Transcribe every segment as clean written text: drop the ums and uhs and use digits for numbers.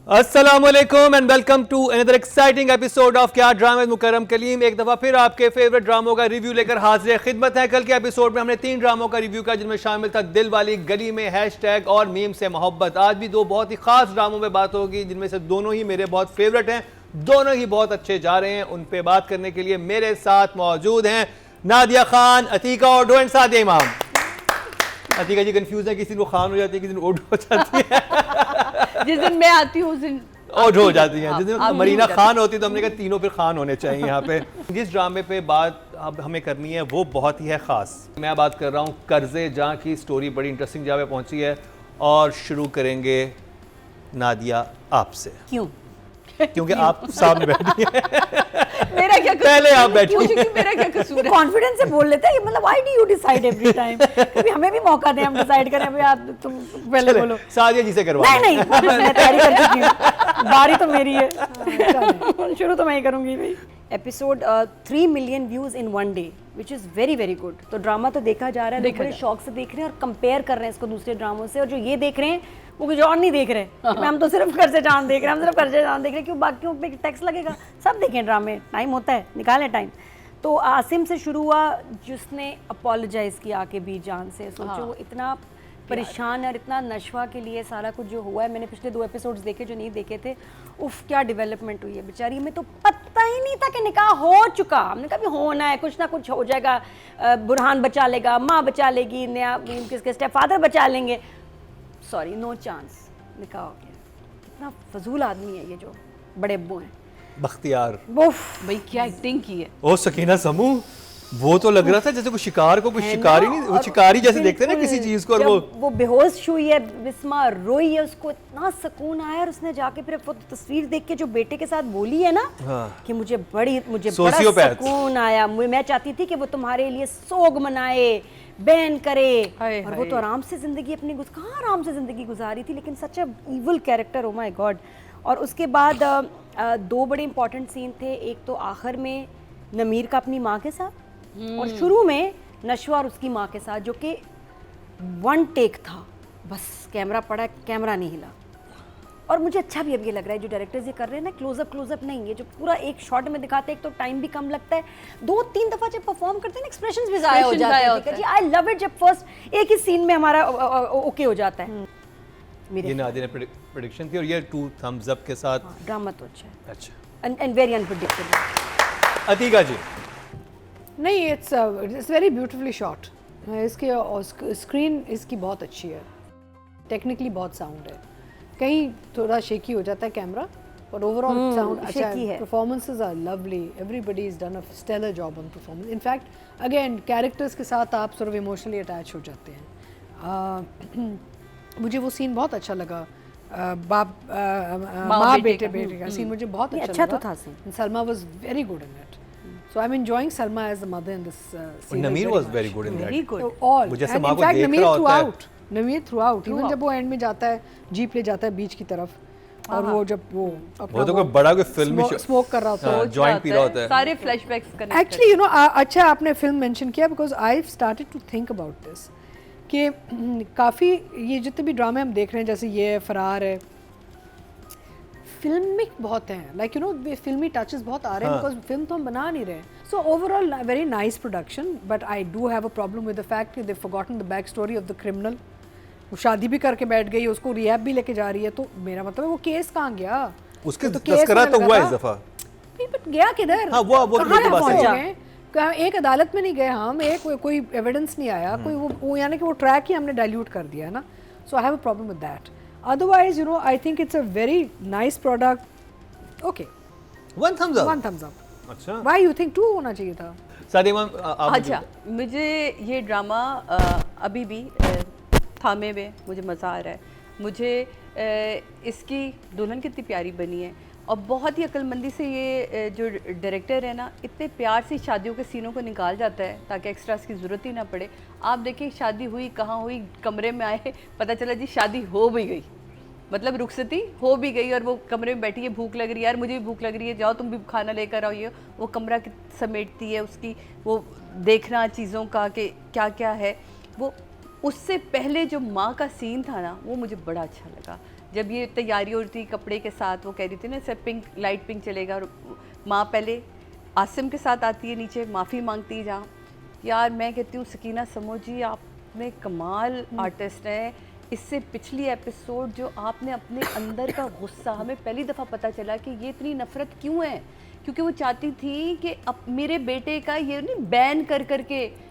अस्सलामुअलैकुम and welcome to another exciting episode of Kya drama Mukarram Kaleem. एक दफ़ा फिर आपके फेवरेट ड्रामों का रिव्यू लेकर हाजिर खिदमत है। कल के एपिसोड में हमने 3 ड्रामों का रिव्यू किया जिनमें शामिल था दिल वाली गली में, हैशटैग और मीम से मोहब्बत। आज भी 2 बहुत ही खास ड्रामों में बात होगी जिनमें से दोनों ही मेरे बहुत फेवरेट हैं, दोनों ही बहुत अच्छे जा रहे हैं। उन पर बात करने के लिए मेरे साथ मौजूद हैं नादिया खान, अतीका और डो एंड सादिया इमाम। अतीका जी कंफ्यूज है, किसी दिन वो खान हो जाती है, किसी दिन ओड हो जाती है। जिस दिन मैं आती हूँ उस दिन ओड हो जाती है। जिस दिन मरीना खान होती है तो हमने कहा तीनों फिर खान होने चाहिए यहाँ पे। जिस ड्रामे पे बात अब हमें करनी है वो बहुत ही है खास। मैं बात कर रहा हूँ कर्जे, जहाँ की स्टोरी बड़ी इंटरेस्टिंग जगह पे पहुंची है। और शुरू करेंगे नादिया आपसे। क्यों? क्योंकि आप सामने बैठी हैं। मेरा क्या कसूर? पहले आप बैठी। मेरा क्या कसूर है? कॉन्फिडेंस से बोल लेते हैं, मतलब why do you decide every time? कभी हमें भी मौका दें, हम डिसाइड करें। अभी आप तुम पहले बोलो। सादिया जी से करवा। नहीं बस मैं तैयारी कर चुकी हूँ, बारी तो मेरी है। शुरू तो मैं ही करूंगी भाई। Episode 3 million views in 1 day which is very very good. तो ड्रामा तो देखा जा रहा है, लोग बड़े शौक से देख रहे हैं और कंपेयर कर रहे हैं इसको दूसरे ड्रामों से। और जो ये देख रहे हैं वो कुछ और नहीं देख रहे कि हम तो सिर्फ कर्जे जान देख रहे हैं, हम सिर्फ कर्जे जान देख रहे हैं, क्यों बाकियों पे टैक्स लगेगा। सब देखें ड्रामे, टाइम होता है, निकालें टाइम। तो आसिम से शुरू हुआ जिसने अपोलोजाइज़ किया आके भी जान से। सोचो वो इतना परेशान और इतना नशवा के लिए सारा कुछ जो हुआ है। मैंने पिछले 2 एपिसोड्स देखे जो नहीं देखे थे। उफ क्या डेवलपमेंट हुई है बेचारी में, तो पता ही नहीं था कि निकाह हो चुका। हमने कहा भी होना है, कुछ ना कुछ हो जाएगा, बुरहान बचा लेगा, माँ बचा लेगी, नया किसके स्टेप फादर बचा लेंगे। सॉरी, नो चांस, निकाह हो गया। इतना फजूल आदमी है ये जो बड़े अब्बू हैं। बख्तियार भाई क्या एक्टिंग की है। ओ सकीना समूह, वो तो लग रहा था जैसे कोई शिकार को, कोई शिकारी नहीं, वो शिकारी जैसे देखते हैं ना किसी चीज को। और वो बेहोश हुई है, बिस्मा रोई है, उसको इतना सुकून आया। और उसने जाके फिर वो तस्वीर देख के जो बेटे के साथ बोली है ना, हाँ। कि मुझे बड़ा सुकून आया, मैं चाहती थी कि वो तुम्हारे लिए सोग मनाए, बैन करे। और वो तो आराम से जिंदगी अपनी कहाँ आराम से जिंदगी गुजारी थी, लेकिन such a evil character, oh my god. और उसके बाद 2 बड़े इंपॉर्टेंट सीन थे। एक तो आखिर में नमीर का अपनी माँ के साथ, और शुरू में नशवा और उसकी माँ के साथ, जो कि 1 टेक था, बस कैमरा पड़ा, कैमरा नहीं हिला। और मुझे अच्छा भी अब ये लग रहा है जो डायरेक्टर्स ये कर रहे हैं ना, क्लोजअप नहीं, ये जो पूरा एक शॉट में दिखाते हैं, एक तो टाइम भी कम लगता है, 2-3 दफा जब परफॉर्म करते हैं ना एक्सप्रेशंस भी ज़ाया हो जाते हैं। आई लव इट जब फर्स्ट एक ही सीन में हमारा ओके हो जाता है। ये नादिया ने प्रेडिक्शन थी और ये 2 थम्स अप के साथ ड्रामा तो अच्छा है। अच्छा, एंड वेरी अनप्रेडिक्टेबल। अतीका जी। नहीं, इट्स वेरी ब्यूटीफुली शॉट। इसके स्क्रीन इसकी बहुत अच्छी है, टेक्निकली बहुत साउंड है। कहीं थोड़ा शेकी हो जाता है कैमरा, और ओवरऑल साउंड अच्छा है। Performances are lovely, everybody is done a stellar job on performance. In fact again characters के साथ आप सॉर्ट ऑफ इमोशनली अटैच हो जाते हैं। मुझे वो सीन बहुत अच्छा लगा, माँ बेटे का सीन मुझे बहुत अच्छा तो था। Salma was very good in it, so I'm enjoying Salma as the mother in this scene. Nameer was very good in that. Very good. All. मुझे And in fact Nameer throughout, even जब वो and में जाता है, jeep ले जाता है बीच की तरफ, और वो जब वो तो कोई बड़ा कोई फिल्म स्मोक कर रहा होता है, जॉइंट पी रहा होता है, सारे flashbacks connect. Actually you know, अच्छा आपने फिल्म मेंशन किया, because I started to think about this कि काफ़ी ये जितने भी ड्रामे हम देख रहे हैं, जैसे ये फरार है, फिल्मिक बहुत हैं, लाइक यू नो फिल्मी टचेस बहुत आ रहे हैं, बिकॉज फिल्म तो हम बना नहीं रहे। So overall very nice production, but I do have a problem with the fact कि they forgotten the back story of the criminal. वो शादी भी करके बैठ गई, उसको रिहैब भी लेके जा रही है, तो मेरा मतलब है वो केस कहाँ गया? उसके तस्करा तो हुआ इस दफा, बट गया किधर? हाँ, वो पहुंच गए, एक अदालत में नहीं गए हम, एक कोई एविडेंस नहीं आया, कोई वो यानी कि वो ट्रैक ही हमने डाइल्यूट कर दिया है ना। So I have a problem with that. Otherwise, you know, I think it's a very nice product. Okay. 1 thumbs up. 1 thumbs up. अच्छा। Why you think 2 होना चाहिए था? सादिया, अच्छा, मुझे ये ड्रामा अभी भी थामे में मुझे मज़ा आ रहा है। मुझे इसकी दुल्हन कितनी प्यारी बनी है, और बहुत ही अक्लमंदी से ये जो डायरेक्टर है ना, इतने प्यार से शादियों के सीनों को निकाल जाता है ताकि एक्स्ट्रास की ज़रूरत ही ना पड़े। आप देखिए शादी हुई कहाँ हुई, कमरे में आए, पता चला जी शादी हो भी गई, मतलब रुखसती हो भी गई, और वो कमरे में बैठी है, भूख लग रही है, यार मुझे भी भूख लग रही है, जाओ तुम भी खाना लेकर आओ। ये वो कमरा समेटती है, उसकी वो देखना चीज़ों का कि क्या क्या है, वो उससे पहले जो माँ का सीन था ना, वो मुझे बड़ा अच्छा लगा। जब ये तैयारी हो रही थी कपड़े के साथ, वो कह रही थी ना सर पिंक, लाइट पिंक चलेगा, और माँ पहले आसिम के साथ आती है नीचे, माफ़ी मांगती है जहाँ। यार मैं कहती हूँ सकीना समो जी, आपने कमाल आर्टिस्ट हैं। इससे पिछली एपिसोड जो आपने अपने अंदर का गुस्सा, हमें पहली दफ़ा पता चला कि ये इतनी नफ़रत क्यों है, क्योंकि वो चाहती थी कि अब मेरे बेटे का ये नहीं बैन कर करके,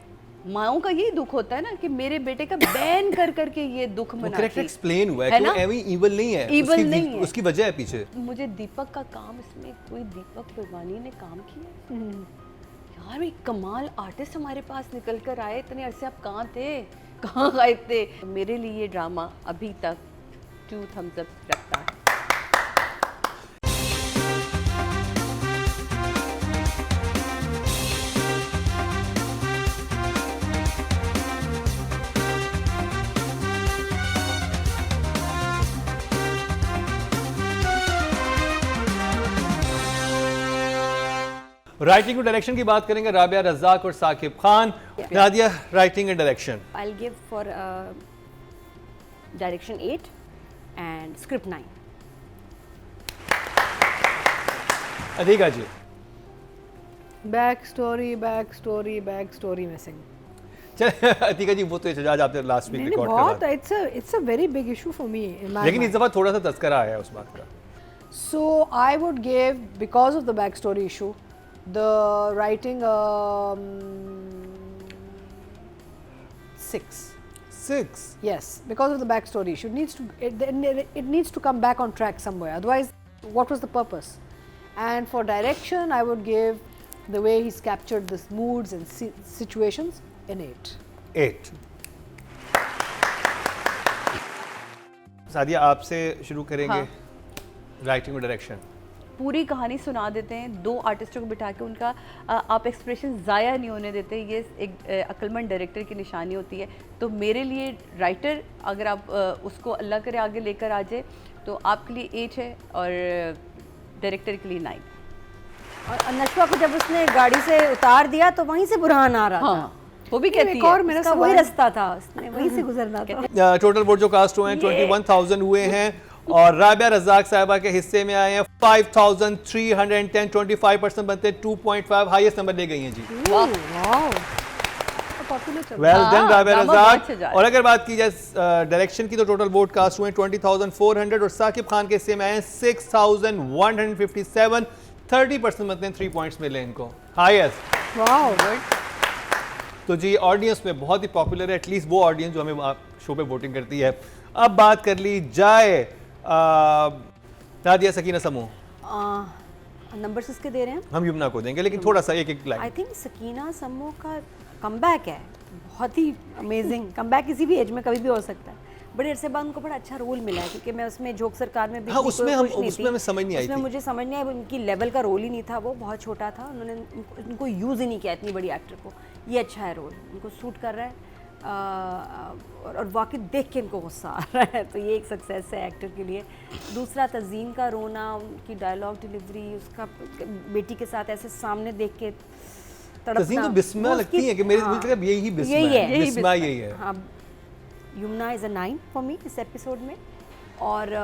माओं का यही दुख होता है ना कि मेरे बेटे का बैन कर करके ये दुख वो मनाती करेक्ट एक्सप्लेन हुआ है है कि ना? वो एवी इविल नहीं है, Evil उसकी नहीं है। उसकी वजह है पीछे। मुझे दीपक का काम, इसमें कोई दीपक कुर्बानी ने काम किया यार, एक कमाल आर्टिस्ट हमारे पास निकल कर आए। इतने अरसे आप कहाँ थे, कहाँ गायब थे? मेरे लिए ये ड्रामा अभी तक 2 thumbs up रखता है। राइटिंग और डायरेक्शन की बात करेंगे, राबिया रज़ाक और Saqib Khan. Nadia, writing and direction. I'll give for direction 8 and script 9. Adika ji. Back story missing. चल अतीका जी, वो तो एहतजाज आपने लास्ट वीक नहीं रिकॉर्ड बहुत, करा, it's a very big issue for me in my लेकिन इस दफा थोड़ा सा तस्करा आया है उस बात का। So I would give, because of the backstory issue, the writing 6. 6। Yes, because of the backstory issue, it needs to come back on track somewhere. Otherwise, what was the purpose? And for direction, I would give the way he's captured the moods and situations an 8. 8। Sadia, आपसे शुरू करेंगे। Writing और direction. पूरी कहानी सुना देते हैं, 2 आर्टिस्टों को बिठा के उनका आप एक्सप्रेशन ज़ाया नहीं होने देते। ये एक अक्लमंद डायरेक्टर की निशानी होती है। तो मेरे लिए राइटर, अगर आप उसको अल्लाह करे आगे लेकर आ जाए, तो आपके लिए 8 है और डायरेक्टर के लिए 9। और नशवा को जब उसने गाड़ी से उतार दिया तो वहीं से बुरहान आ रहा हाँ, वो भी कहती एक है और मेरा था, वही सवाल, रास्ता था, उसने वहीं से गुजरना था। टोटल वोट जो कास्ट हुए हैं 21,000 हुए हैं, और राबिया रज़ाक साहिबा के हिस्से में आए हैं 5,310, 25% बनते हैं 2.5, हाईएस्ट नंबर ले गई हैं जी। wow, popular चल रहा वेल डन राबिया ड्रामा बहुत अच्छा रज़ाक। जा रहा और अगर बात की जाए डायरेक्शन की, तो टोटल वोट कास्ट हुए हैं 20,400, और साकिब खान के हिस्से में आए हैं 6,157, 30% बनते हैं 3 पॉइंट्स मिले इनको, हाईएस्ट। है। Wow, तो जी ऑडियंस में बहुत ही पॉपुलर है, एटलीस्ट वो ऑडियंस जो हमें शो पे वोटिंग करती है। अब बात कर ली जाए नादिया, सकीना समूह, नंबर्स इसके दे रहे हैं। हम युमना को देंगे, लेकिन थोड़ा सा एक आई लाइन। थिंक सकीना समो का कमबैक है, बहुत ही अमेजिंग कमबैक, किसी भी एज में कभी भी हो सकता है। बड़े अरसे बाद उनको बड़ा अच्छा रोल मिला है, क्योंकि मैं उसमें जोक सरकार में भी हाँ, इतनी उसमें कोई हम- खुश नहीं उसमें थी। हमें समझ नहीं आई उसमें थी। मुझे समझ नहीं आया, उनकी लेवल का रोल ही नहीं था, वो बहुत छोटा था, उन्होंने उनको यूज़ ही नहीं किया इतनी बड़ी एक्टर को। ये अच्छा है रोल, उनको सूट कर रहा है, और वाकई देख के इनको गुस्सा आ रहा है, तो ये एक सक्सेस है एक्टर के लिए। दूसरा तज़ीम का रोना, उनकी डायलॉग डिलीवरी, उसका बेटी के साथ ऐसे सामने देख के तड़पना, तज़ीम तो बिस्मा वो लगती उसकी- है कि मेरे हाँ, दिल का यही बिस्मा यही है, है, बिस्मा यही है। हाँ, Yamuna is a 9 for me इस एपिसोड में। और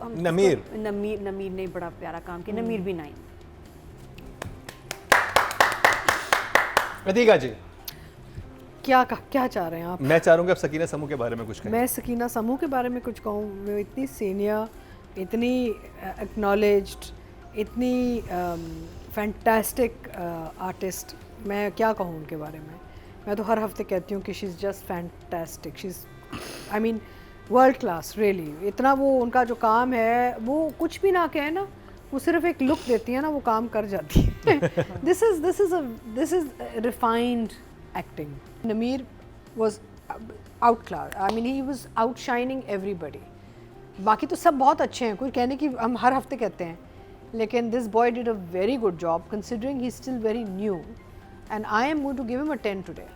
हम नमीर नमीर ने बड़ा प्यारा काम किया, नमीर भी 9। अतीका जी, क्या चाह रहे हैं आप? मैं चाह रहा हूँ कि आप सकीना समूह के बारे में कुछ कहें। मैं सकीना समूह के बारे में कुछ कहूँ? वो इतनी सीनियर, इतनी एक्नॉलेज्ड, इतनी फैंटास्टिक आर्टिस्ट, मैं क्या कहूँ उनके बारे में। मैं तो हर हफ्ते कहती हूँ कि she is just fantastic, she is I mean world class really. इतना वो उनका जो काम है, वो कुछ भी ना कहे ना, वो सिर्फ एक लुक देती है ना, वो काम कर जाती है। This is refined acting. नमीर was outclassed. I mean, he was outshining everybody. बाकी तो सब बहुत अच्छे हैं, कोई कहने की हम हर हफ्ते कहते हैं, लेकिन this boy did a very good job considering he's still very new, and I am going to give him a 10 today.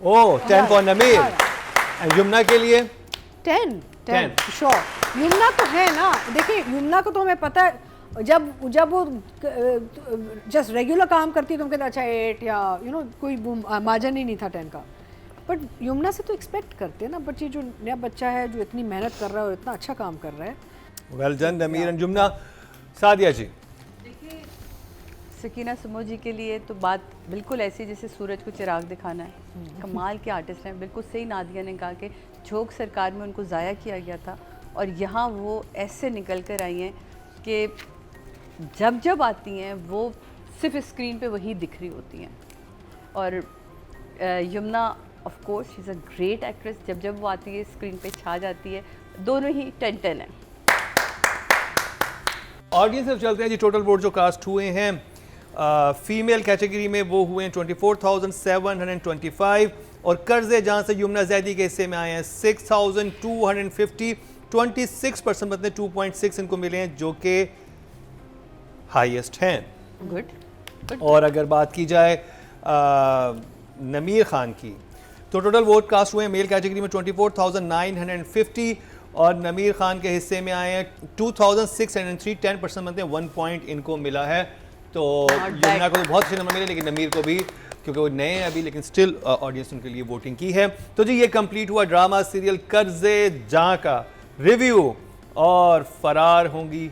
Oh, 10 for नमीर। Yeah. And युमना के लिए 10 sure. युमना तो है ना, देखिए युमना को तो हमें पता है, जब वो जस्ट रेगुलर काम करती है तो हम कहते हैं अच्छा 8, या कोई मार्जिन ही नहीं था 10 का। बट यमुना से तो एक्सपेक्ट करते हैं ना, बट ये जो नया बच्चा है जो इतनी मेहनत कर रहा है और इतना अच्छा काम कर रहा है। Well done Nameer and Jumna. Sadia ji, Sakina Sumo ji के लिए तो बात बिल्कुल ऐसी जैसे सूरज को चिराग दिखाना है। कमाल के आर्टिस्ट हैं, बिल्कुल सही नादिया ने कहा कि झोंक सरकार में उनको ज़ाया किया गया था और यहाँ वो ऐसे निकल कर आई हैं कि जब जब आती हैं वो सिर्फ स्क्रीन पे वही दिख रही होती हैं। और Yamuna of course she is a great actress, जब जब वो आती है स्क्रीन पे छा जाती है। दोनों ही 10-10 हैं। ऑडियंस से चलते हैं जी। टोटल वोट जो कास्ट हुए हैं फीमेल कैटेगरी में वो हुए हैं 24,725 और कर्जे जहां से यमुना जैदी के हिस्से में आए हैं 6,250। 26% मतलब 2.6 इनको मिले हैं जो कि हाईएस्ट हैं। गुड। और अगर बात की जाए नमीर खान की तो टोटल वोट कास्ट हुए हैं मेल कैटेगरी में 24,950 और नमीर खान के हिस्से में आए हैं 2,603। 10% मतलब 1 पॉइंट इनको मिला है। तो यमुना को तो बहुत अच्छे नंबर मिले, लेकिन नमीर को भी क्योंकि वो नए हैं अभी, लेकिन स्टिल ऑडियंस उनके लिए वोटिंग की है। तो जी ये कंप्लीट हुआ ड्रामा सीरियल कर्जे जहां का रिव्यू। और फरार होंगी,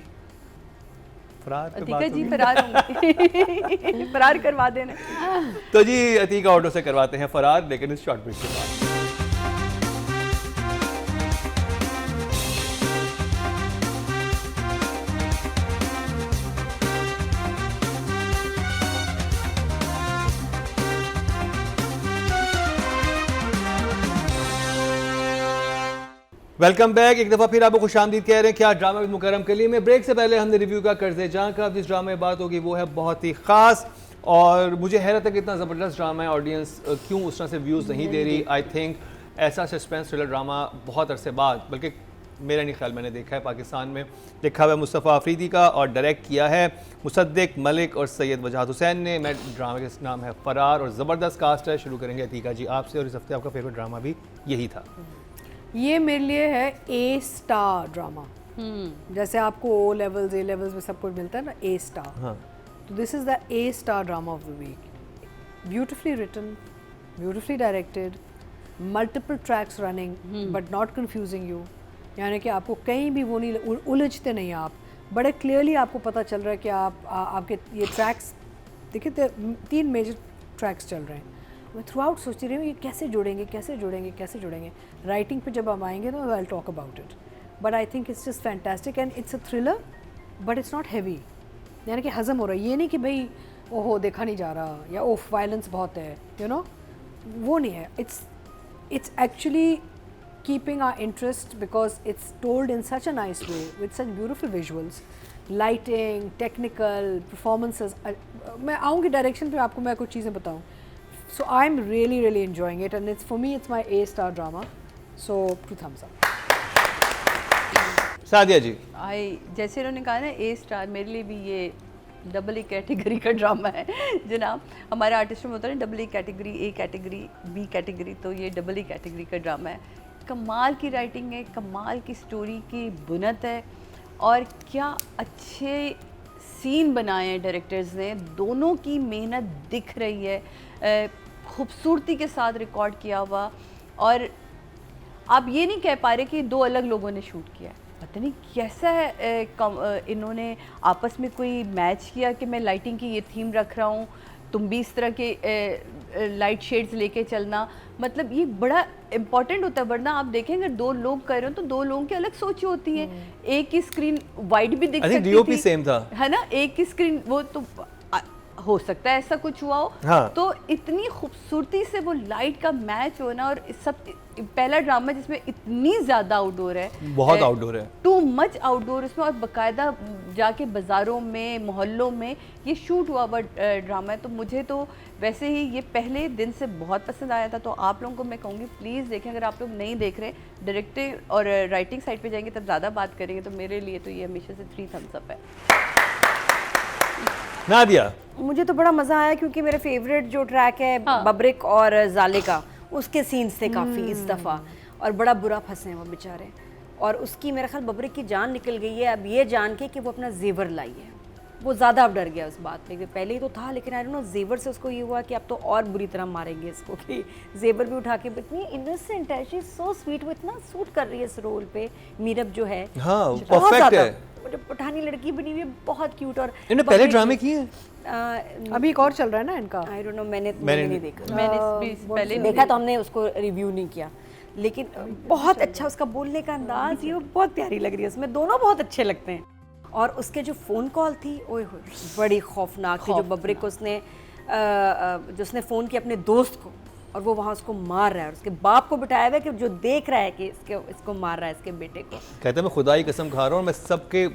फरार पे बात अतीका जी होगी। फरार होंगे। फरार करवा देना। तो जी अतीका ऑटो से करवाते हैं फरार, लेकिन इस शॉर्ट ब्रेक के बाद। Welcome back. एक दफ़ा फिर आपको खुशामदीद कह रहे हैं क्या ड्रामा विद मुकरम के लिए। मैं ब्रेक से पहले हमने रिव्यू का कर्जे जहां का जिस ड्रामे में बात होगी वो है बहुत ही ख़ास और मुझे हैरत है कि इतना ज़बरदस्त ड्रामा है, ऑडियंस क्यों उस तरह से व्यूज़ नहीं दे रही। आई थिंक ऐसा सस्पेंस थ्रिलर ड्रामा बहुत अरसे बाद, बल्कि मेरा नहीं ख्याल मैंने देखा है पाकिस्तान में। लिखा हुआ है मुस्तफ़ा अफरीदी का और डायरेक्ट किया है मुसद्दिक मलिक और सैयद वजाहत हुसैन ने। मैं ड्रामे का नाम है फरार और ज़बरदस्त कास्ट है। शुरू करेंगे अतीका जी आपसे, और इस हफ्ते आपका फेवरेट ड्रामा भी यही था। ये मेरे लिए है ए स्टार ड्रामा। जैसे आपको ओ लेवल्स ए लेवल्स में सब कुछ मिलता है ना, ए स्टार। हाँ। तो this is the A star drama of the week. Beautifully written, beautifully directed, multiple tracks running but not confusing you. यानी कि आपको कहीं भी वो नहीं उलझते नहीं आप, बड़े क्लियरली आपको पता चल रहा है कि आपके ये ट्रैक्स देखिए 3 मेजर ट्रैक्स चल रहे हैं। मैं थ्रू आउट सोचती रही हूँ ये कैसे जुड़ेंगे कैसे जुड़ेंगे कैसे जुड़ेंगे। राइटिंग पे जब हम आएंगे तो I will talk about it, but I think it's just fantastic and it's a thriller but it's not heavy. यानी कि हज़म हो रहा है, ये नहीं कि भाई ओहो देखा नहीं जा रहा या ओफ वायलेंस बहुत है, यू नो, वो नहीं है। It's actually keeping our interest because it's told in such a nice way with such beautiful visuals, lighting, technical performances. मैं आऊँगी डायरेक्शन पे आपको मैं कुछ चीज़ें बताऊँ। So I'm really enjoying it and it's for me it's my A-star drama. So 2 thumbs up. Sadia जी। जैसे उन्होंने कहा ना ए स्टार, मेरे लिए भी ये डबल ए कैटेगरी का ड्रामा है जनाब। हमारे आर्टिस्ट में होता है ना double A category, A category, B category, तो ये डबल ए कैटेगरी का ड्रामा है। कमाल की राइटिंग है, कमाल की स्टोरी की बुनत है और क्या अच्छे सीन बनाए हैं डायरेक्टर्स ने। दोनों की मेहनत दिख रही है, खूबसूरती के साथ रिकॉर्ड किया हुआ। और आप ये नहीं कह पा रहे कि 2 अलग लोगों ने शूट किया है। पता नहीं कैसा है इन्होंने आपस में कोई मैच किया कि मैं लाइटिंग की ये थीम रख रहा हूँ, तुम भी इस तरह के लाइट शेड्स लेके चलना। मतलब ये बड़ा इम्पॉर्टेंट होता है, वरना आप देखें अगर 2 लोग कर रहे हो तो 2 लोगों की अलग सोचें होती हैं। एक की स्क्रीन वाइड भी दिख सकती DOP थी, सेम था, है ना, एक की स्क्रीन वो तो हो सकता है ऐसा कुछ हुआ हो। हाँ। तो इतनी खूबसूरती से वो लाइट का मैच होना, और सब पहला ड्रामा जिसमें इतनी ज़्यादा आउटडोर है, बहुत आउटडोर है, टू मच आउटडोर इसमें, और बाकायदा जाके बाज़ारों में मोहल्लों में ये शूट हुआ हुआ ड्रामा है। तो मुझे तो वैसे ही ये पहले दिन से बहुत पसंद आया था। तो आप लोगों को मैं कहूँगी प्लीज़ देखें। अगर आप लोग नहीं देख रहे, डायरेक्टिंग और राइटिंग साइड पे जाएंगे तब ज़्यादा बात करेंगे। तो मेरे लिए तो ये हमेशा से 3 thumbs up है। नादिया। मुझे तो बड़ा मज़ा आया क्योंकि मेरे फेवरेट जो ट्रैक है बबरिक और जाले का, उसके सीन्स थे काफ़ी इस दफ़ा, और बड़ा बुरा फंसे हैं वो बेचारे। और उसकी मेरा ख्याल बबरिक की जान निकल गई है अब ये जान के कि वो अपना जेवर लाई है। वो ज़्यादा अब डर गया उस बात पे कि पहले ही तो था, लेकिन आई डोंट नो जेवर से उसको ये हुआ कि अब तो और बुरी तरह मारेंगे इसको, कि जेवर भी उठा के इतनी इनोसेंट है, शी इज सो स्वीट, वो इतना सूट कर रही है इस रोल पे। मीरब जो है हाँ, बहुत perfect ज़्यादा, है। वो पठानी लड़की बनी हुई है, बहुत क्यूट। और इन्होंने पहले ड्रामे किए हैं? अभी एक और चल रहा है ना इनका। आई डोंट नो, मैंने नहीं देखा, मैंने भी पहले देखा तो हमने उसको रिव्यू नहीं किया, लेकिन बहुत अच्छा उसका बोलने का अंदाज, ये बहुत प्यारी लग रही है उसमें, दोनों बहुत अच्छे लगते हैं। और उसके जो फ़ोन कॉल थी, ओए होए, बड़ी खौफनाक थी, जो बबरिक को उसने जो उसने फ़ोन किया अपने दोस्त को, और वो वहाँ उसको मार रहा है, और उसके बाप को बिठाया हुआ है कि जो देख रहा है कि इसको मार रहा है, इसके बेटे को। कहते हैं मैं खुदा की कसम खा रहा हूँ, मैं सबके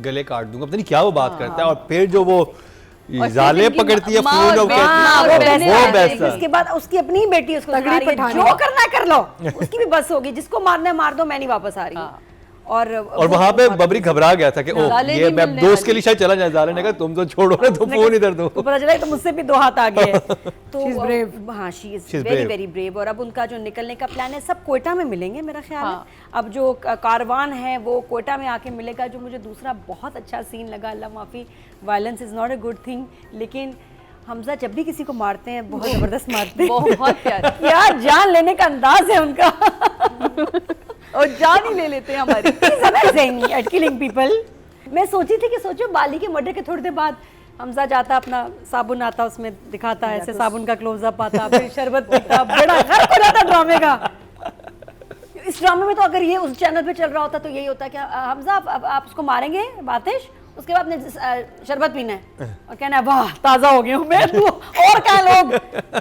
गले काट दूंगा, पता नहीं क्या वो बात करता है। और फिर जो वो जाले पकड़ती है फोन, वो वैसा। उसके बाद उसकी अपनी ही बेटी उसको सिखा रही है, जो करना है कर लो, उसकी भी बस होगी, जिसको मारना है मार दो, मैं नहीं वापस आ रही। और वहाँ पे बबरी घबरा गया था कि ओह जाले ये नहीं मैं मिलने दोस्त के लिए शायद चला जाए। जाले ने कहा तुम तो छोड़ो ना, तुम फोन इधर दो। तो पता चला तो मुझसे भी 2 हाथ आ गए। तो She's brave. हाँ, she is She's very brave. Very brave. और अब उनका जो निकलने का प्लान है, सब कोयटा में मिलेंगे मेरा ख्याल है। अब जो कारवान है वो कोयटा में आके मिलेगा। जो मुझे दूसरा बहुत अच्छा सीन लगा, अल्लाह माफ़ी, violence is not a good thing, लेकिन हमजा जब भी किसी को मारते हैं बहुत ज़बरदस्त मारते हैं, बहुत प्यारा, क्या जान लेने का अंदाज है उनका। और जान ही ले लेते हैं हमारी। He's amazing at killing people. मैं सोची थी कि सोचो बाली के मर्डर के थोड़ी देर बाद हमजा जाता, अपना साबुन आता, उसमें दिखाता है ऐसे साबुन का क्लोजअप आता, फिर शरबत पीता, बड़ा गर्क हो जाता ड्रामे का। इस ड्रामे में तो अगर ये उस चैनल पे चल रहा होता तो यही होता कि हमजा आप उसको मारेंगे बातिश, उसके बाद आपने शरबत पीना है और कहना है वाह ताज़ा हो गया हूँ मैं, तू और क्या लोग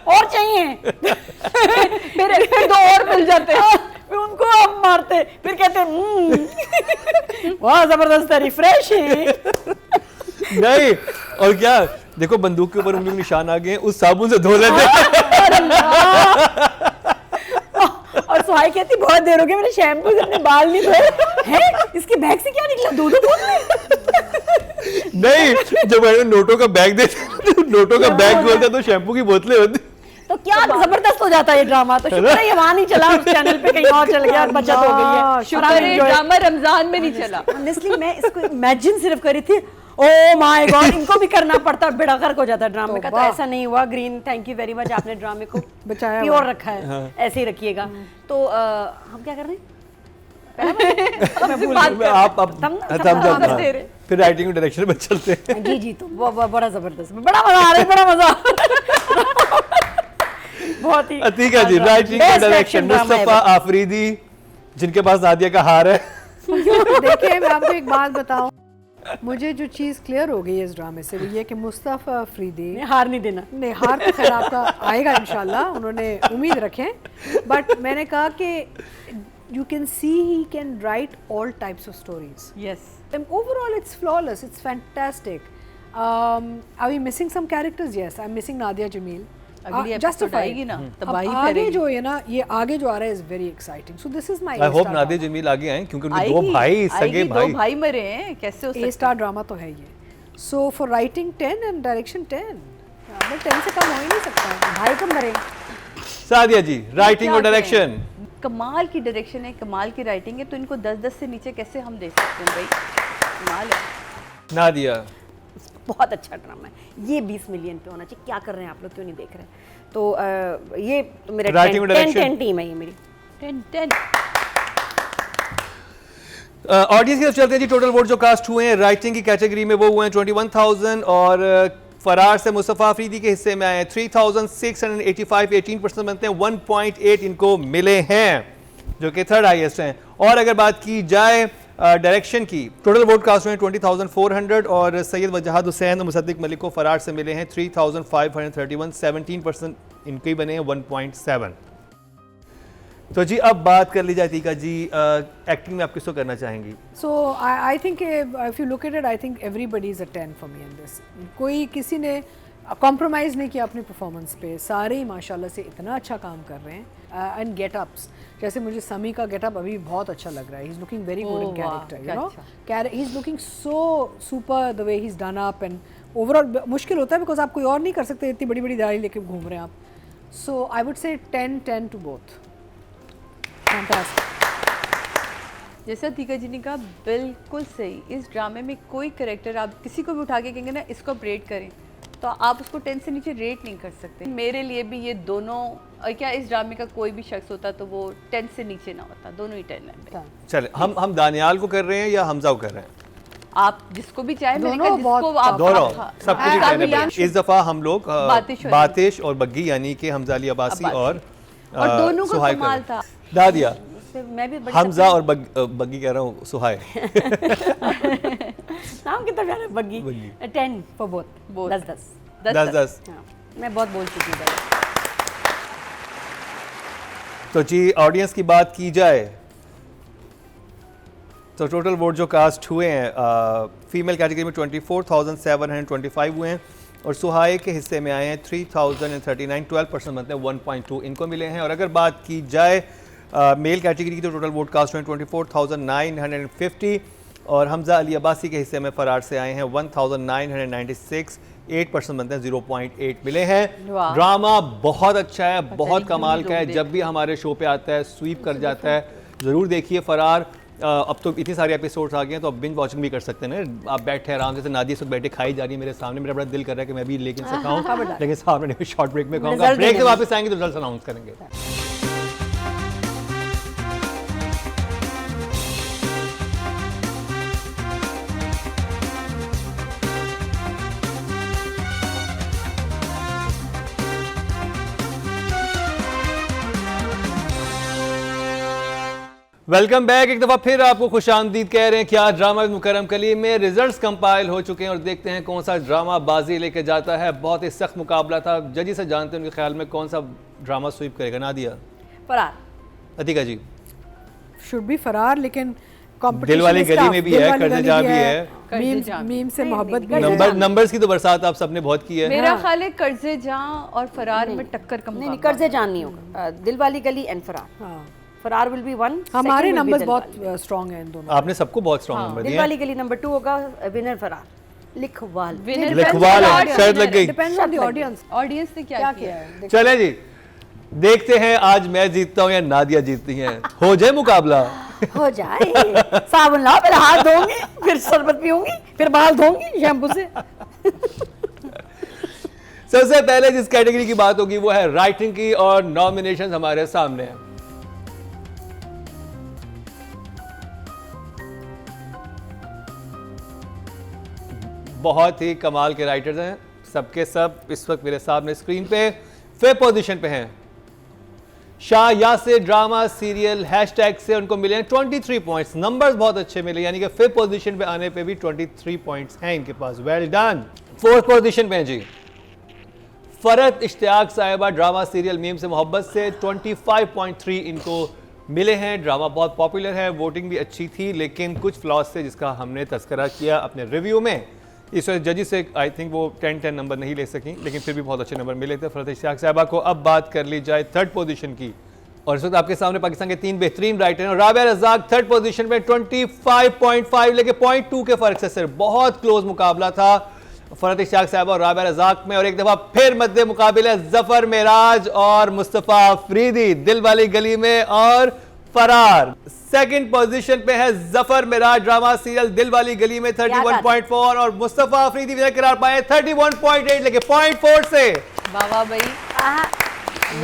और चाहिए। फिर 2 और मिल जाते हैं, फिर उनको हम मारते, फिर कहते हैं वाह जबरदस्त है, रिफ्रेश है। नहीं, और क्या देखो बंदूक के ऊपर उंगली निशान आ गए, उस साबुन से धो लेते। और सुहाई कहती बहुत देर हो गई मैंने शैम्पू से अपने बाल नहीं धोए हैं, इसके बैग से क्या निकला, 2 बोतलें। नहीं, जब मैंने नोटों का बैग देते, नोटों का बैग खोलता तो शैम्पू की बोतलें होती। तो क्या जबरदस्त हो जाता है ये ड्रामा। तो शुक्र है ये वहाँ नहीं चला, उस चैनल पे कहीं और चल गया और बचत हो गई है। शुक्र है ड्रामा रमजान में नहीं चला। ऑनेस्टली मैं इसको इमेजिन सिर्फ करी थी, ओह माय गॉड, इनको भी करना पड़ता, बेड़ा गर्क हो जाता ड्रामे का। तो ऐसा नहीं हुआ। Green, thank you very much, आपने ड्रामे को बचाया, प्योर रखा है, ऐसे ही रखिएगा। तो हम क्या कर रहे हैं? फिर राइटिंग और डायरेक्शन में चलते हैं। जी जी, तो बड़ा जबरदस्त, बड़ा मजा आ रहा है, बड़ा मजा। बहुत ही ठीक है जी, राइटिंग और डायरेक्शन मुस्तफा आफरीदी, जिनके पास नादिया का हार है। देखिए मैं आपको एक बात बताऊं, मुझे जो चीज़ क्लियर हो गई है इस ड्रामे से वो ये कि मुस्तफा अफरीदी हार नहीं देना, नहीं, हार तो खैर आपका आएगा इंशाल्लाह, उन्होंने उम्मीद रखें, बट मैंने कहा कि you can see he can write all types of stories. Yes. And overall it's flawless, it's fantastic. Are we missing some characters? Yes, I'm missing Nadia Jamil. अगली एपिसोड आएगी ना, तबाही अब आगे करेगी। जो है ना, ये आगे जो आ रहा है is very exciting, so this is my I hope Nadia Jameel आगे आए, क्योंकि उनके 2 आएगी, भाई, सगे आएगी, भाई 2 भाई मरे हैं, कैसे हो सकता ए स्टार ड्रामा तो है ये। So for writing 10 and direction 10, but 10 से कम हो ही नहीं सकता। भाई तुम मरे। सादिया जी, राइटिंग और डायरेक्शन कमाल की डायरेक्शन है, कमाल की राइटिंग है, तो इनको 10-10 से नीचे कैसे हम दे सकते हैं भाई, कमाल है। नादिया बहुत अच्छा ड्रामा है ये, 20 मिलियन पे होना चाहिए। क्या कर रहे हैं आप लोग, क्यों नहीं देख रहे? तो ये तो मेरा Writing और 10 टीम है ये मेरी। 10 ऑडियंस की तरफ चलते हैं जी। टोटल वोट जो कास्ट हुए हैं राइटिंग की कैटेगरी में वो हुए हैं 21,000, और फरार से मुस्तफा अफरीदी के हिस्से में आए 3,685, 18% बनते हैं, 1.8 इनको मिले हैं, जो कि थर्ड हाईएस्ट हैं। और अगर बात की जाए डायरेक्शन की, टोटल वोट कास्ट हुए हैं 20,400, और सैयद वजाहत हुसैन और मुसद्दिक मलिक को फरार से मिले हैं 3,531, 17% इनके ही बने हैं, 1.7। तो जी अब बात कर ली जाए तीका जी, एक्टिंग में आप किसको करना चाहेंगी? So I think if you look at it, I think everybody is a 10 for me in this. कोई किसी ने कॉम्प्रोमाइज़ नहीं किया अपनी परफॉर्मेंस पे, सारे ही माशाल्लाह से इतना अच्छा काम कर रहे हैं। एंड गेटअप्स, जैसे मुझे समी का गेटअप अभी बहुत अच्छा लग रहा है, he is looking very good in character, you know, he is looking so super the way he is done up. And overall मुश्किल होता है बिकॉज आप कोई और नहीं कर सकते, इतनी बड़ी बड़ी दाढ़ी लेके घूम रहे हैं आप। सो I would say 10 to both. Fantastic. जैसा अतीका जी ने कहा बिल्कुल सही। इस ड्रामे में कोई करेक्टर आप किसी को भी उठा के कहेंगे ना इसको आप रेट करें तो आप उसको 10 से नीचे रेट नहीं कर सकते। मेरे लिए भी ये दोनों और क्या इस ड्रामे का कोई भी शख्स होता तो वो 10 से नीचे ना होता, दोनों ही 10 है। चले हम दानियाल को कर रहे हैं या हमजा को कर रहे हैं? आप जिसको भी चाहे, मैंने कहा दोनों जिसको बहुत- आप दोनों हाँ, सब कुछ हाँ, ही कहने हाँ, पड़े। इस दफा हम लोग बातिश और बग्गी यानी कि हमजा अली अब्बासी और दोनों को सुहाय कर कमाल रहे हैं। था। दादिया मैं भी बड़ी हमजा और बग्गी कह रहा हूँ सुहाय नाम कितना प्यारा है, बग्गी। 10 फॉर बोथ, 10-10। 10-10। हाँ, मैं बहुत बोल चुकी हूँ पहले। तो जी ऑडियंस की बात की जाए तो टोटल वोट जो कास्ट हुए हैं फीमेल कैटेगरी में 24,725 हुए हैं और सुहाय के हिस्से में आए हैं 3,039, 12% बनते हैं 1.2 इनको मिले हैं। और अगर बात की जाए मेल कैटेगरी की तो टोटल वोट कास्ट हुए हैं 24,950 और हमजा अली अब्बासी के हिस्से में फरार से आए हैं 1,996, 8% बनते हैं 0.8 मिले हैं। वाह। ड्रामा बहुत अच्छा है, बहुत नहीं, कमाल लोग का है। देख जब भी हमारे शो पे आता है स्वीप कर जाता है। ज़रूर देखिए फरार। अब तो इतनी सारे एपिसोड्स आ गए हैं तो अब बिंज वॉचिंग भी कर सकते हैं ना। आप बैठे आराम से, नादिया से बैठे खाई जा रही है मेरे सामने, मेरा बड़ा दिल कर रहा है कि मैं भी लेकिन से खाऊं, लेकिन सामने नहीं, शॉर्ट ब्रेक में खाऊंगा। रिजल्ट ब्रेक से देने वापस आएंगे तो रिजल्ट अनाउंस करेंगे। Welcome back. एक दफ़ा फिर आपको खुशामदीद कह रहे हैं कि आज ड्रामा मुकरम कलीम में रिजल्ट्स कंपाइल हो चुके हैं और देखते हैं कौन सा ड्रामा बाजी लेके जाता है। बहुत ही सख्त मुकाबला था। जजी से जानते हैं उनके ख्याल में कौन सा ड्रामा स्वीप करेगा। नादिया, फरार। अतीका जी, शुड बी फरार, लेकिन competition दिल वाली is गली tough, में भी दिल है, वाली कर्ज़े गली जा भी भी है, है। कर्ज़े जा भी। मीम से मोहब्बत भी है। नंबर्स की तो बरसात आप सबने बहुत की है। मेरा ख्याल है कर्जे जहाँ और फरार में टक्कर का नहीं, मुकाबला। कर्जे जान नहीं होगा। दिल वाली गली एंड फरार। हाँ। फरार विल बी 1। हमारे नंबर्स बहुत स्ट्रांग हैं इन दोनों। आपने सबको बहुत स्ट्रॉन्ग नंबर दिल दिए वाली गली नंबर 2 होगा, विनर फरार। लिखवाल। विनर लिखवाल है, शर्त लग गई। Depends on the audience audience ने क्या किया है। चले जी, देखते हैं आज मैं जीतता हूँ या नादिया जीतती हैं। हो जाए मुकाबला। हो जाए। साबुन लाओ, पहले हाथ धोंगी, फिर शरबत पीऊंगी, फिर बाल धोंगी शैम्पू से। सबसे पहले जिस कैटेगरी की बात होगी वो है राइटिंग की और नॉमिनेशन हमारे सामने है। बहुत ही कमाल के राइटर्स हैं, सबके सब इस वक्त मेरे सामने स्क्रीन पे। फिफ्थ पोजीशन पे हैं Shah Yasir drama serial hashtag से उनको मिले हैं 23 पॉइंट्स। नंबर्स बहुत अच्छे मिले, यानी कि फिफ्थ पोजीशन पे आने पे भी 23 पॉइंट्स हैं इनके पास। Well done. फोर्थ पोजीशन पे हैं जी फरहत इश्तियाक साहिबा ड्रामा सीरियल मीम से मोहब्बत से 25.3 इनको मिले हैं। ड्रामा बहुत पॉपुलर है, वोटिंग भी अच्छी थी, लेकिन कुछ फ्लॉज थे जिसका हमने तस्करा किया अपने रिव्यू में। इस वजह जजेस से आई थिंक वो 10 नंबर नहीं ले सकी, लेकिन फिर भी बहुत अच्छे नंबर मिले थे फरहत इश्तियाक साहिबा को। अब बात कर ली जाए थर्ड पोजीशन की, और इस वक्त आपके सामने पाकिस्तान के 3 बेहतरीन राइटर हैं। और राबिया रज़ाक थर्ड पोजीशन पे 25.5, लेकिन 0.2 के फर्क से सिर्फ। बहुत क्लोज मुकाबला था फरहत इश्तियाक साहिबा और राबिया रज़ाक में। और एक दफा फिर मद्दे मुकाबले जफर मेराज और मुस्तफ़ा अफरीदी दिल वाली गली में और फरार। सेकंड पोजीशन पे है जफर मेराज ड्रामा सीरियल दिल वाली गली में 31.4 और मुस्तफ़ा अफरीदी विनर करार पाए 31.8, लेकिन 0.4 से। वाह वाह भाई।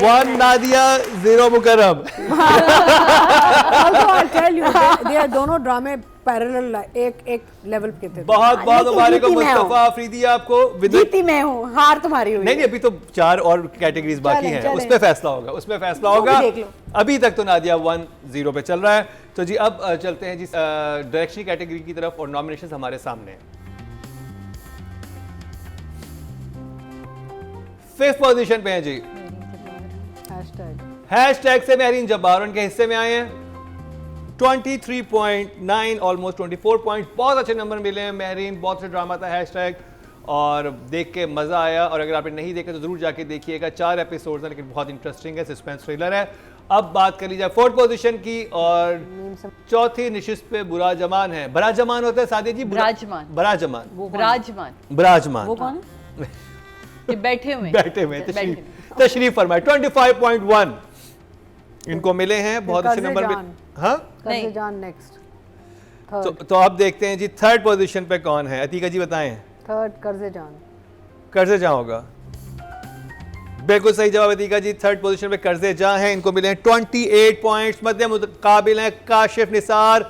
1 नादिया 0 मुकरम। Also I'll tell you, they are दोनों ड्रामे पैरेलल एक लेवल पे थे। बहुत बहुत लेकिन मुबारक हो जीती मैं हूँ। मुस्तफ़ा अफरीदी आपको विनर। जीती मैं हूँ, हार तुम्हारी हुई। नहीं अभी तो 4 और कैटेगरीज बाकी चलें, हैं, चलें। उस पे फैसला होगा, उसमें फैसला वो भी होगा। देख लो। अभी तक तो नादिया 1-0 पे चल रहा है। तो जी अब चलते हैं जी डायरेक्शन कैटेगरी की तरफ और नॉमिनेशंस हमारे सामने हैं। फिफ्थ पोजीशन पे हैं जी हैशटैग से महरीन जब्बार, उनके हिस्से में आए हैं 23.9, ऑलमोस्ट 24 पॉइंट। बहुत अच्छे नंबर मिले हैं महरीन। बहुत से ड्रामा था हैशटैग और देख के मज़ा आया। और अगर आपने नहीं देखा तो ज़रूर जाके देखिएगा। 4 एपिसोड्स हैं लेकिन बहुत इंटरेस्टिंग है, सस्पेंस थ्रिलर है। अब बात कर लीजिए फोर्थ पोजीशन की और चौथी निशिस्त पे बुरा जमान है। बरा जमान होता है सादिया जी? बराजमान। बराजमान। विराजमान। बराजमान वो कौन है? ये बैठे हुए हैं। बैठे हुए तशरीफ फरमाए। 25.1 इनको मिले हैं। बहुत अच्छे नंबर मिले। हाँ कर्ज़े जान नेक्स्ट। तो अब देखते हैं जी थर्ड पोजीशन पे कौन है, अतीका जी बताएं। थर्ड कर्जे जान। कर्जे जां होगा, बिल्कुल सही जवाब अतीका जी। थर्ड पोजीशन पे कर्जे जां हैं, इनको मिले हैं 28 पॉइंट्स। मध्य मुकाबिल हैं काशिफ निसार,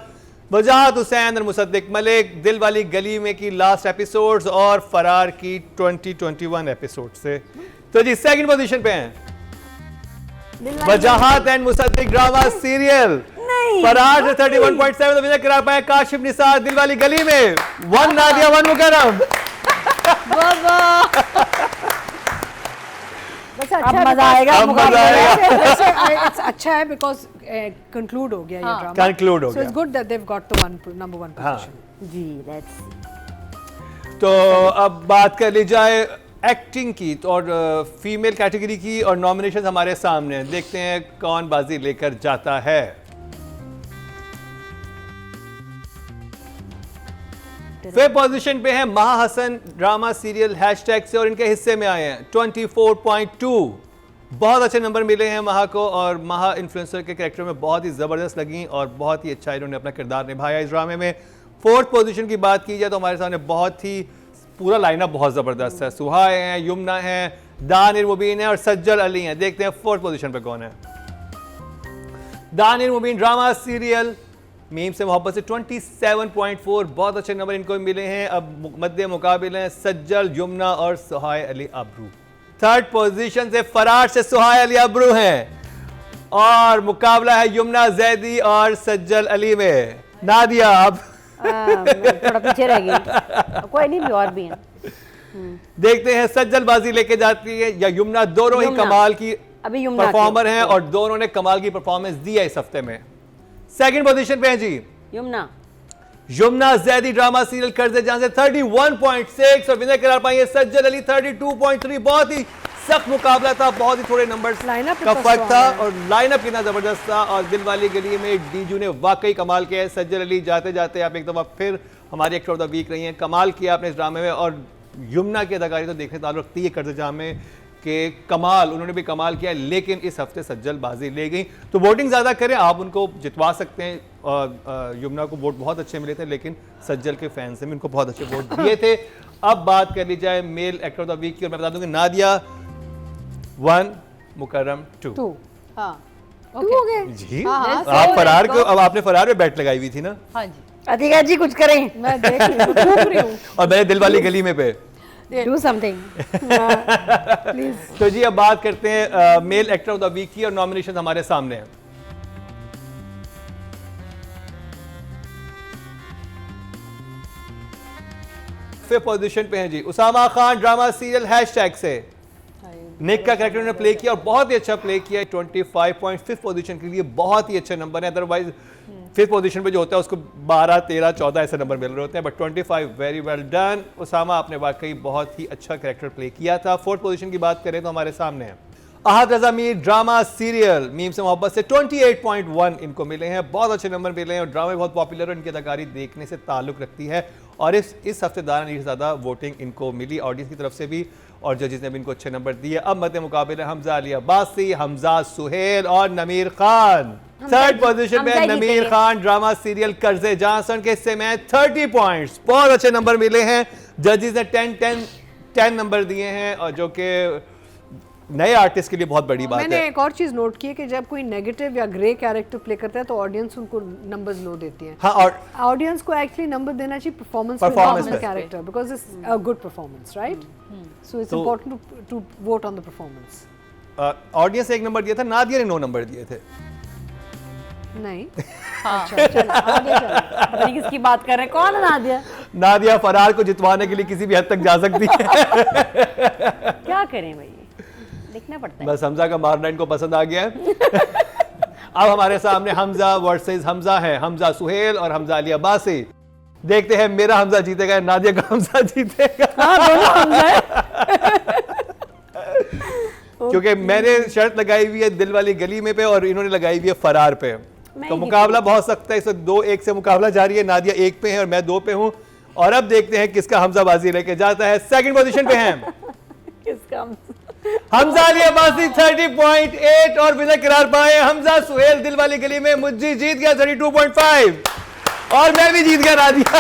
वजाहत हुसैन और मुसद्दिक मलिक, दिल वाली गली में की लास्ट एपिसोड्स और फरार की 2021 एपिसोड से। तो जी सेकंड पोजीशन पे हैं वजाहत एंड मुसद्दिक ड्रामा सीरियल, फरार से 31.7 तो विजय करा पाए काशिफ निसार दिल वाली गली में। 1 नादिया 1 मुकर्रम। वैसे अब अच्छा मजा आएगा, अब मजा आएगा। वैसे अच्छा है बिकॉज कंक्लूड हो गया ये ड्रामा। कंक्लूड हो So it's गया। good that they've got the number one हाँ। position. जी लेट्स तो अब बात कर ली जाए एक्टिंग की तो और फीमेल कैटेगरी की, और नॉमिनेशन हमारे सामने हैं। देखते हैं कौन बाजी लेकर जाता है। फिफ्थ पोजीशन पे है महा हसन ड्रामा सीरियल हैशटैग से, और इनके हिस्से में आए हैं 24.2। बहुत अच्छे नंबर मिले हैं महा को, और महा इन्फ्लुएंसर के कैरेक्टर में बहुत ही ज़बरदस्त लगी और बहुत ही अच्छा इन्होंने अपना किरदार निभाया इस ड्रामे में। फोर्थ पोजीशन की बात की जाए तो हमारे सामने बहुत ही पूरा लाइनअप बहुत ज़बरदस्त है। सुहाय हैं, यमुना हैं, दानिर मुबीन है और सज्जल अली हैं। देखते हैं फोर्थ पोजीशन पे कौन है। दानिर मुबीन ड्रामा सीरियल मीम से मोहब्बत से 27.4, बहुत अच्छे नंबर इनको मिले हैं। अब मध्य मुकाबिले हैं सज्जल, यमुना और सुहाय अली अब्रू। थर्ड पोजीशन से फरार से सुहाय अली अब्रू हैं, और मुकाबला है यमुना जैदी और सज्जल अली में। नादिया अब थोड़ा पीछे रह गई, कोई नहीं, भी और भी हैं। देखते हैं सज्जल बाजी लेके जाती है या यमुना। दोनों ही यमुना। कमाल की अभी यमुना परफॉर्मर हैं और दोनों ने कमाल की परफॉर्मेंस दी है इस हफ्ते में। सेकंड पोजीशन पे है जी यमुना। यमुना जैदी ड्रामा सीरियल कर्जे जहां से 31.6, और विनय करार पाई सज्जल अली 32.3। बहुत ही सख्त मुकाबला था, बहुत ही थोड़े नंबर्स Lineup का इतना फर्क strong था, है। और लाइनअप कितना जबरदस्त था। और दिल वाली गली में डीजू ने वाकई कमाल किया है। सज्जल अली जाते जाते आप एक दफा फिर हमारी एक्टर ऑफ द वीक रही हैं, कमाल किया आपने इस ड्रामे में। और यमुना की अदाकारी तो देखने ताल्लुक रखती है कर्जे जहां में के कमाल, उन्होंने भी कमाल किया, लेकिन इस हफ्ते सज्जल बाजी ले गई। तो वोटिंग ज़्यादा करें, आप उनको जितवा सकते हैं। यमुना को वोट बहुत अच्छे मिले थे, लेकिन सज्जल के फैंस ने भी उनको बहुत अच्छे वोट दिए थे। अब बात कर ली जाए male actor of the week की, और मैं बता दूंगी नादिया 1, मुकर्रम 2। 2 हाँ 2 हो गए। जी हाँ, आप फरार को, अब आपने फरार में बैट लगाई हुई थी ना, हाँ जी। अतिका जी कुछ करें, मैं देख रही हूँ, थूक रही हूँ। और मैंने दिल वाली गली में पे। Do something. प्लीज तो जी अब बात करते हैं male actor of the week की, और नॉमिनेशन हमारे सामने हैं। फिफ्थ पोजीशन पे हैं जी Usama Khan drama serial hashtag से। निक का कैरेक्टर उन्होंने प्ले किया और बहुत ही अच्छा प्ले किया। 25.5 पोजीशन के लिए बहुत ही अच्छे नंबर है। अदरवाइज फिफ्थ पोजीशन पे जो होता है उसको 12, 13, 14 ऐसे नंबर मिल रहे होते हैं, but 25 very well done Usama, आपने वाकई बहुत ही अच्छा कैरेक्टर प्ले किया था। फोर्थ पोजीशन की बात करें तो हमारे सामने है अहद रजा मीर ड्रामा सीरियल मीम से मोहब्बत से 28.1 इनको मिले हैं, बहुत अच्छे नंबर मिले हैं। और ड्रामे बहुत पॉपुलर है, इनकी अदाकारी देखने से ताल्लुक रखती है, और इस हफ्ते 12 ज़्यादा वोटिंग इनको मिली ऑडियंस की तरफ से भी, और जजेस ने भी इनको अच्छे नंबर दिए। अब मध्य मुकाबले हमजा अली अब्बासी, हमजा सुहेल और नमीर खान। थर्ड पोजीशन पे नमीर खान ड्रामा सीरियल कर्जे जहां के हिस्से में 30 पॉइंट्स, बहुत अच्छे नंबर मिले हैं। जजेस ने 10 नंबर दिए हैं, और जो कि नए आर्टिस्ट के लिए बहुत बड़ी बात मैंने है। एक और चीज नोट की है कि जब कोई नेगेटिव या ग्रे कैरेक्टर प्ले करता है तो ऑडियंस उनको नंबर्स लो देती है। हाँ, और ऑडियंस को एक्चुअली नंबर देना चाहिए परफॉर्मेंस Performance पे। Character, because it's a good performance, right? So it's too- important to vote on the performance. Audience 1 number दिया था, नादिया ने 9 नंबर दिए थे। नहीं अच्छा चल आगे चल। पता नहीं किसकी बात कर रहे हैं, कौन है नादिया? नादिया फरार को जितवाने के लिए किसी भी हद तक जा सकती है। क्या करें भाई, देखना पड़ता है। बस हमजा का मारना इनको पसंद आ गया है। अब हमारे सामने हमजा वर्सेस हमजा है, हमजा सुहेल और हमजा अली अब्बासी। देखते हैं मेरा हमजा जीतेगा या नादिया का हमजा जीतेगा। हाँ, दोनों हमजा है। क्योंकि मैंने शर्त लगाई हुई है दिल वाली गली में पे, और इन्होंने लगाई हुई है फरार पे। तो मुकाबला बहुत सख्त है, इस वक्त 2-1 से मुकाबला जारी है। नादिया 1 पे है और मैं 2 पे हूँ, और अब देखते हैं किसका हमजा बाजी लेके जाता है। सेकंड पोजीशन पे हैं किसका? हमजा अली अब्बासी 30.8, और विनय करार पाए हमजा सुहेल दिल वाली गली में। मुझे जीत गया 32.5। और मैं भी जीत गया नादिया।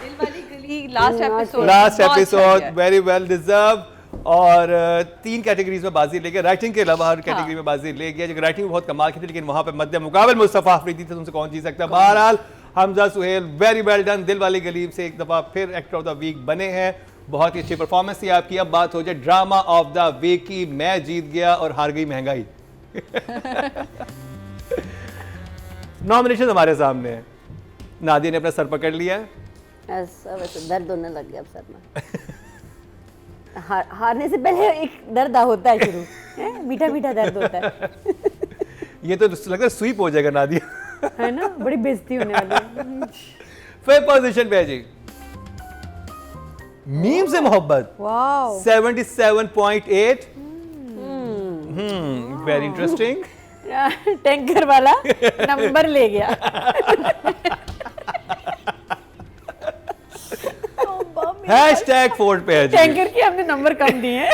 दिल वाली गली last episode very well deserve. और 3 कैटेगरीज में बाजी ले गया, राइटिंग के अलावा हर कैटेगरी में बाजी ले गया। जो राइटिंग बहुत कमाल की थी, लेकिन वहां पे मध्य मुकाबल मुस्तफा अफरीदी थे, तुमसे कौन जीत सकता है। बहरहाल Hamza Suhail very well done, Dil Wali गली से एक दफा फिर एक्टर ऑफ द वीक बने हैं। बहुत ही अच्छी परफॉर्मेंस थी आपकी। अब बात हो जाए ड्रामा ऑफ द वीक की। मैं जीत गया और हार गई महंगाई। नॉमिनेशन हमारे सामने है। नादिया ने अपना सर पकड़ लिया है। ऐसा वैसे दर्द होने लग गया अब सर में। हारने से पहले एक दर्द होता है शुरू, मीठा मीठा दर्द होता है। ये तो लगता है स्वीप हो जाएगा नादिया, है ना, बड़ी बेइज्जती होने वाली है। फिफ्थ पोजीशन पे है जी मीम से मोहब्बत, वाओ 77.8। Very interesting. टैंकर वाला नंबर ले गया। हैशटैग 4 पे है जी। टैंकर के हमने नंबर कम दिए हैं।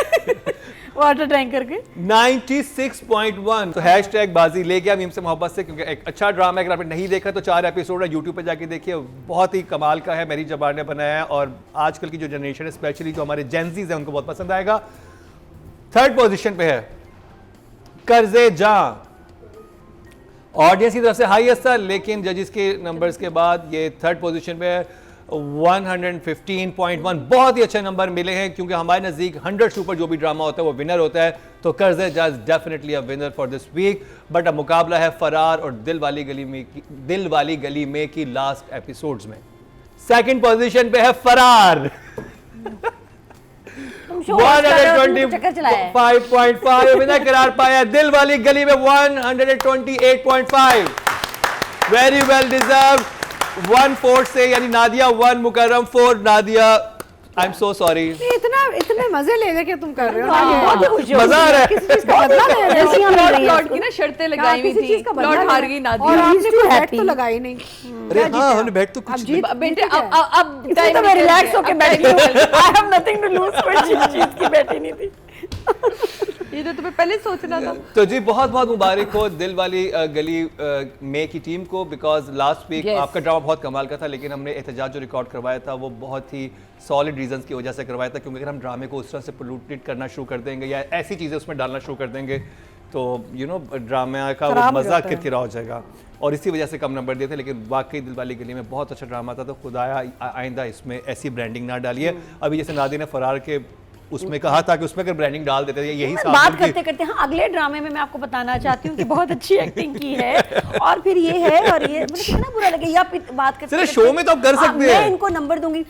वाटर टैंकर के 96.1। तो हैशटैग बाजी ले गया मीम से मोहब्बत से, क्योंकि एक अच्छा ड्रामा है। अगर आपने नहीं देखा तो 4 एपिसोड है, यूट्यूब पे जाके देखिए, बहुत ही कमाल का है। मेरी जबान ने बनाया है और आजकल की जो जनरेशन है, स्पेशली जो हमारे जेंजीज है, उनको बहुत पसंद आएगा। थर्ड पोजीशन पे है कर्जे जां। ऑडियंस की तरफ से हाईएस्ट था, लेकिन जजेस के नंबर्स के बाद ये थर्ड पोजीशन पे है 115.1। बहुत ही अच्छे नंबर मिले हैं, क्योंकि हमारे नज़दीक 100 से ऊपर जो भी ड्रामा होता है वो विनर होता है। तो Qarze Jaan definitely a winner for this week. But अब मुकाबला है फरार और दिल वाली गली में की लास्ट एपिसोड्स में। सेकंड पोजीशन पे है फरार। 125.5 विनर करार पाया। दिल वाली गली में 128.5। Very well deserve. 1-4 से, यानी नादिया 1, मुकर्रम 4। Nadia I am so sorry. इतने मजे ले लेके तुम कर रहे हो। बहुत खुशी हो मजा आ रहा है। किसी चीज का बदला ले रहे हो। लॉर्ड की ना शर्तें लगाई हुई किसी थी, चीज का बदला लॉर्ड ले हार रहे गई हो। नादिया। और आपने कोई happy. बैट तो लगाई नहीं। अरे हाँ, हमने बैठ तो कुछ बेटे अब इसलिए तो मैं रिलैक्स होके बैठी हूँ। I have nothing to lose, कोई चीज की बैठी नहीं थी। ये तो तुम्हें पहले सोचना था। तो जी बहुत बहुत मुबारक हो दिल वाली गली में की टीम को, बिकॉज लास्ट वीक Yes. आपका ड्रामा बहुत कमाल का था, लेकिन हमने एहतजाज जो रिकॉर्ड करवाया था वो बहुत ही सॉलिड रीजंस की वजह से करवाया था। क्योंकि अगर हम ड्रामे को उस तरह से पोल्यूटेड करना शुरू कर देंगे या ऐसी चीज़ें उसमें डालना शुरू कर देंगे तो ड्रामा का वो खराब हो मज़ा जाता है। किरकिरा हो जाएगा, और इसी वजह से कम नंबर दिए थे। लेकिन वाकई दिल वाली गली में बहुत अच्छा ड्रामा था। तो खुदाया आइंदा इसमें ऐसी ब्रांडिंग ना डालिए। अभी जैसे नादी ने फरार के उसमें कहा था कि उसमें अगर ब्रांडिंग डाल देते थे यही बात करते करते हाँ, अगले ड्रामे में मैं आपको बताना चाहती हूँ कि बहुत अच्छी एक्टिंग की है और फिर ये है और ये मतलब कितना बुरा लगे या फिर बात करते चलो शो में तो आप कर सकते मैं हैं। इनको नंबर दूंगी।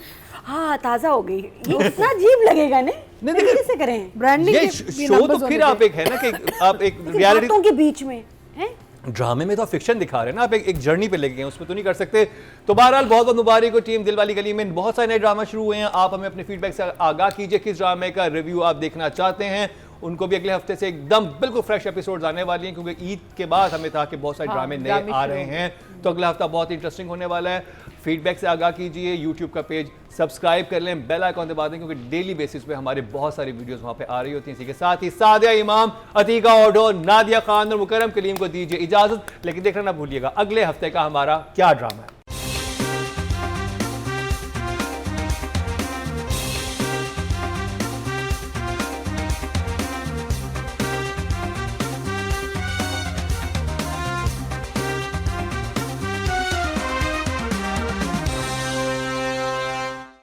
हाँ ताजा हो गई, ये कितना अजीब लगेगा ने नहीं, कैसे करें ब्रांडिंग ये शो तो फिर आप एक है ना कि आप एक रियलिटी बातों के बीच में हैं। ड्रामे में तो आप फिक्शन दिखा रहे हैं ना, आप एक जर्नी पे लेके गए, उसमें तो नहीं कर सकते। तो बहरहाल बहुत बहुत मुबारक हो टीम दिल वाली गली में। बहुत सारे नए ड्रामा शुरू हुए हैं। आप हमें अपने फीडबैक से आगाह कीजिए किस ड्रामे का रिव्यू आप देखना चाहते हैं। उनको भी अगले हफ्ते से एकदम बिल्कुल फ्रेश एपिसोड्स आने वाली हैं, क्योंकि ईद के बाद हमें था कि बहुत सारे ड्रामे नए आ रहे हैं। तो अगला हफ्ता बहुत इंटरेस्टिंग होने वाला है। फीडबैक से आगाह कीजिए, यूट्यूब का पेज सब्सक्राइब कर लें, बेल आइकॉन दबा दें, क्योंकि डेली बेसिस पे हमारे बहुत सारी वीडियोस वहां पे आ रही होती हैं। इसी के साथ ही सादिया इमाम, अतीका ओढो, नादिया खान और मुकर्रम कलीम को दीजिए इजाजत। लेकिन देखना ना भूलिएगा अगले हफ्ते का हमारा क्या ड्रामा है।